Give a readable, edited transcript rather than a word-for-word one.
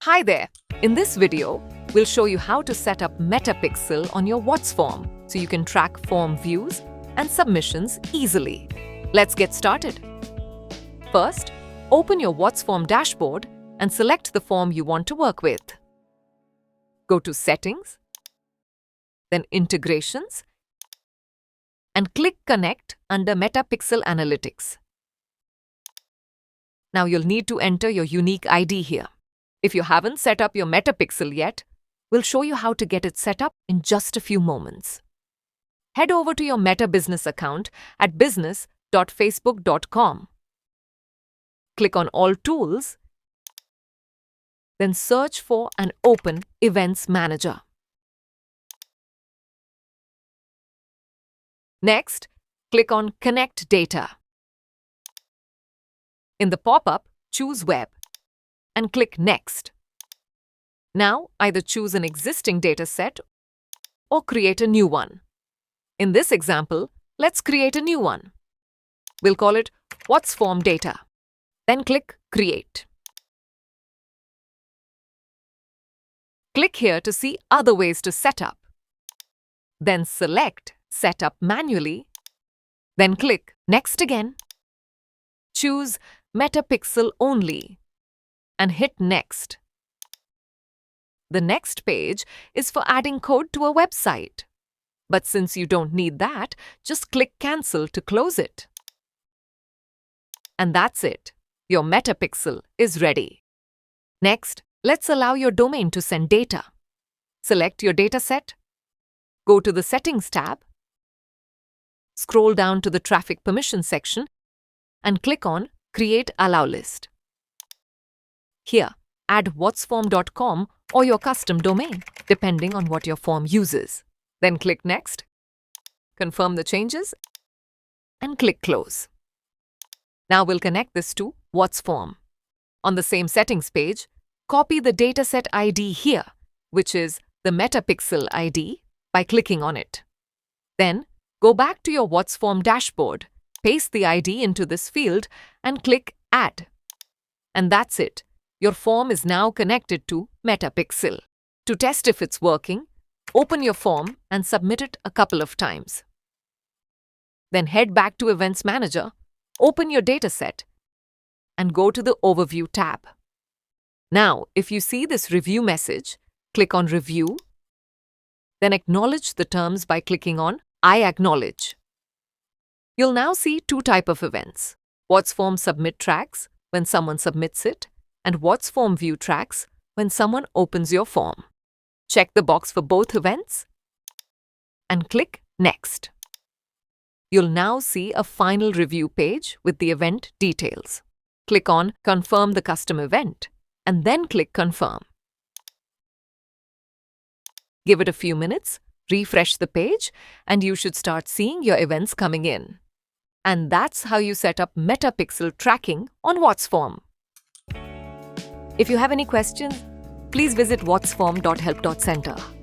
Hi there! In this video, we'll show you how to set up Metapixel on your WhatsForm so you can track form views and submissions easily. Let's get started. First, open your WhatsForm dashboard and select the form you want to work with. Go to Settings, then Integrations, and click Connect under Metapixel Analytics. Now you'll need to enter your unique ID here. If you haven't set up your Metapixel yet, we'll show you how to get it set up in just a few moments. Head over to your Meta Business account at business.facebook.com. Click on All Tools, then search for and open Events Manager. Next, click on Connect Data. In the pop-up, choose Web and click Next. Now, either choose an existing dataset or create a new one. In this example, let's create a new one. We'll call it WhatsForm Data. Then click Create. Click here to see other ways to set up. Then select Set up manually. Then click Next again. Choose Metapixel only and hit Next. The next page is for adding code to a website. But since you don't need that, just click Cancel to close it. And that's it. Your Metapixel is ready. Next, let's allow your domain to send data. Select your dataset. Go to the Settings tab. Scroll down to the Traffic Permission section and click on Create Allow List. Here, add WhatsForm.com or your custom domain, depending on what your form uses. Then click Next, confirm the changes, and click Close. Now we'll connect this to WhatsForm. On the same settings page, copy the dataset ID here, which is the Metapixel ID, by clicking on it. Then, go back to your WhatsForm dashboard, paste the ID into this field, and click Add. And that's it. Your form is now connected to Metapixel. To test if it's working, open your form and submit it a couple of times. Then head back to Events Manager, open your dataset, and go to the Overview tab. Now, if you see this review message, click on Review, then acknowledge the terms by clicking on I acknowledge. You'll now see two types of events: WhatsForm Submit tracks when someone submits it, and WhatsForm View tracks when someone opens your form. Check the box for both events and click Next. You'll now see a final review page with the event details. Click on Confirm the custom event and then click Confirm. Give it a few minutes, refresh the page, and you should start seeing your events coming in. And that's how you set up Metapixel tracking on WhatsForm. If you have any questions, please visit whatsform.help.center.